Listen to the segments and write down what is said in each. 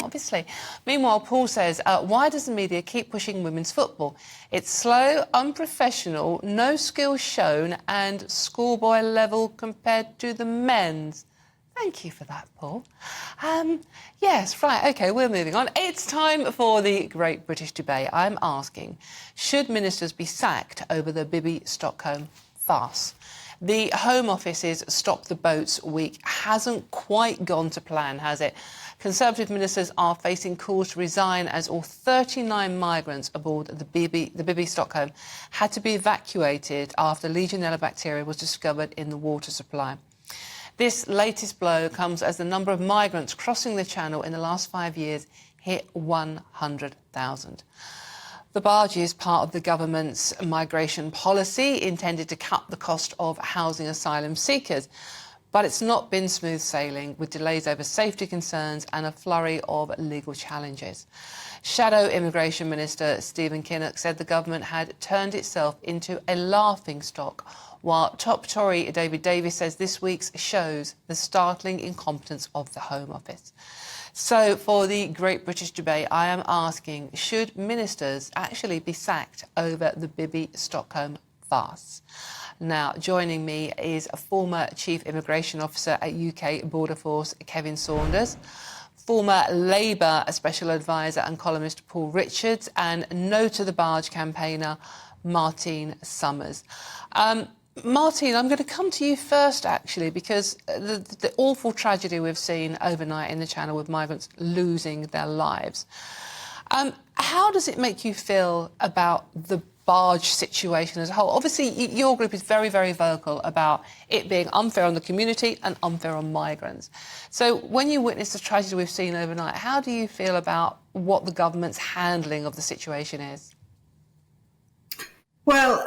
obviously. Meanwhile, Paul says, why does the media keep pushing women's football? It's slow, unprofessional, no skills shown and schoolboy level compared to the men's. Thank you for that, Paul. Yes, right, OK, we're moving on. It's time for the Great British Debate. I'm asking, should ministers be sacked over the Bibi Stockholm farce? The Home Office's Stop the Boats week hasn't quite gone to plan, has it? Conservative ministers are facing calls to resign as all 39 migrants aboard the Bibi Stockholm had to be evacuated after Legionella bacteria was discovered in the water supply. This latest blow comes as the number of migrants crossing the Channel in the last 5 years hit 100,000. The barge is part of the government's migration policy intended to cut the cost of housing asylum seekers. But it's not been smooth sailing, with delays over safety concerns and a flurry of legal challenges. Shadow Immigration Minister Stephen Kinnock said the government had turned itself into a laughingstock, while top Tory David Davis says this week's shows the startling incompetence of the Home Office. So, for the Great British Debate, I am asking, should ministers actually be sacked over the Bibi Stockholm farce? Now, joining me is a former Chief Immigration Officer at UK Border Force, Kevin Saunders, former Labour Special Advisor and columnist Paul Richards, and No To The Barge campaigner Martine Sommers. Martine, I'm going to come to you first, actually, because the awful tragedy we've seen overnight in the Channel with migrants losing their lives. How does it make you feel about the barge situation as a whole? Obviously, your group is very, very vocal about it being unfair on the community and unfair on migrants. So when you witness the tragedy we've seen overnight, how do you feel about what the government's handling of the situation is? Well,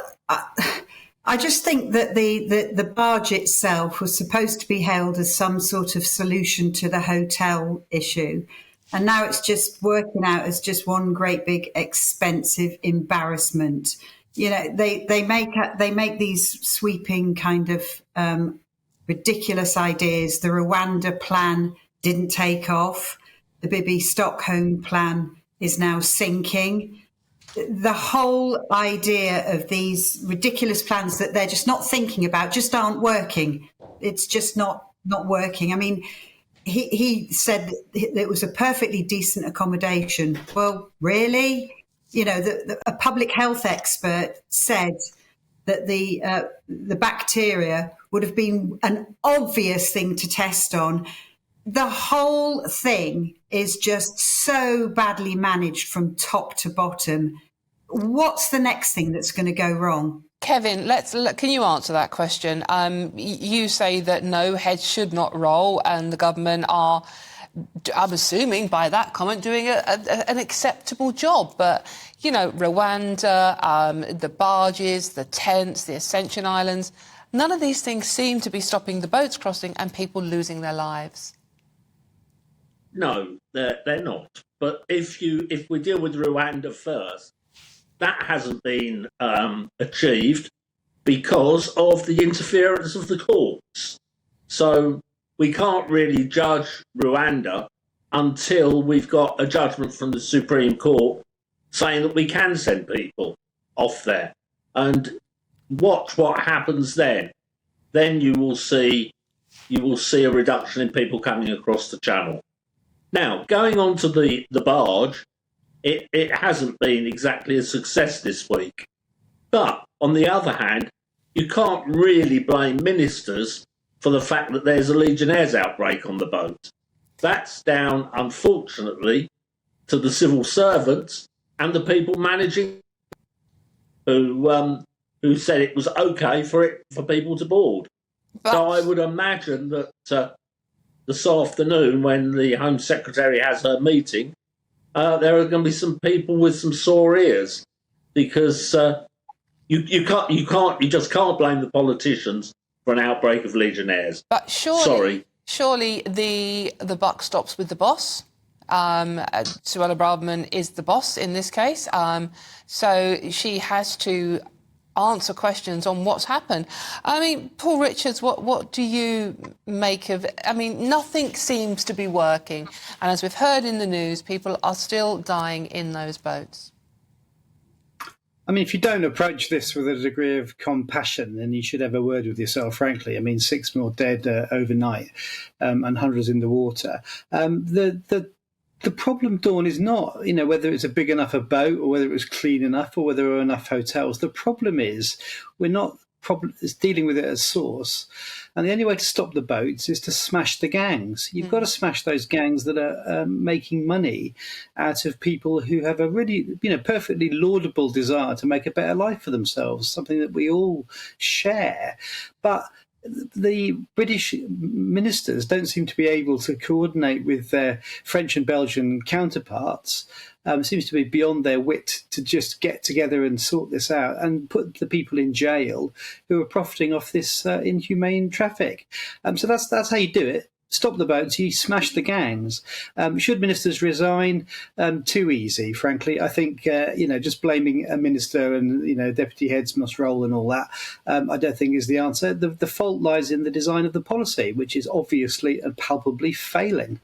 I just think that the barge itself was supposed to be hailed as some sort of solution to the hotel issue. And now it's just working out as just one great big expensive embarrassment. You know, they make these sweeping kind of ridiculous ideas. The Rwanda plan didn't take off. The Bibi Stockholm plan is now sinking. The whole idea of these ridiculous plans that they're just not thinking about just aren't working. It's just not working. I mean, he said that it was a perfectly decent accommodation. Well, really? You know, a public health expert said that the bacteria would have been an obvious thing to test on. The whole thing is just so badly managed from top to bottom. What's the next thing that's going to go wrong? Kevin, can you answer that question? You say that no, heads should not roll, and the government are, I'm assuming by that comment, doing an acceptable job. But, you know, Rwanda, the barges, the tents, the Ascension Islands, none of these things seem to be stopping the boats crossing and people losing their lives. No, they're not. But if we deal with Rwanda first, that hasn't been achieved because of the interference of the courts. So we can't really judge Rwanda until we've got a judgment from the Supreme Court saying that we can send people off there. And watch what happens then. Then you will see a reduction in people coming across the Channel. Now, going on to the barge, it hasn't been exactly a success this week. But on the other hand, you can't really blame ministers for the fact that there's a Legionnaires outbreak on the boat. That's down, unfortunately, to the civil servants and the people managing who said it was OK for people to board. But so I would imagine that this afternoon, when the Home Secretary has her meeting, there are going to be some people with some sore ears, because you just can't blame the politicians for an outbreak of Legionnaires. But surely the buck stops with the boss. Suella Braverman is the boss in this case, so she has to answer questions on what's happened. I mean, Paul Richards, what do you make of it? I mean, nothing seems to be working. And as we've heard in the news, people are still dying in those boats. I mean, if you don't approach this with a degree of compassion, then you should have a word with yourself, frankly. I mean, 6 more dead overnight and hundreds in the water. The problem, Dawn, is not, whether it's a big enough a boat or whether it was clean enough or whether there are enough hotels. The problem is we're not dealing with it at source. And the only way to stop the boats is to smash the gangs. You've got to smash those gangs that are making money out of people who have a really, perfectly laudable desire to make a better life for themselves, something that we all share. But the British ministers don't seem to be able to coordinate with their French and Belgian counterparts. Seems to be beyond their wit to just get together and sort this out and put the people in jail who are profiting off this inhumane traffic. So that's how you do it. Stop the boats, you smash the gangs. Should ministers resign? Too easy, frankly. I think, just blaming a minister and, deputy heads must roll and all that, I don't think is the answer. The fault lies in the design of the policy, which is obviously and palpably failing.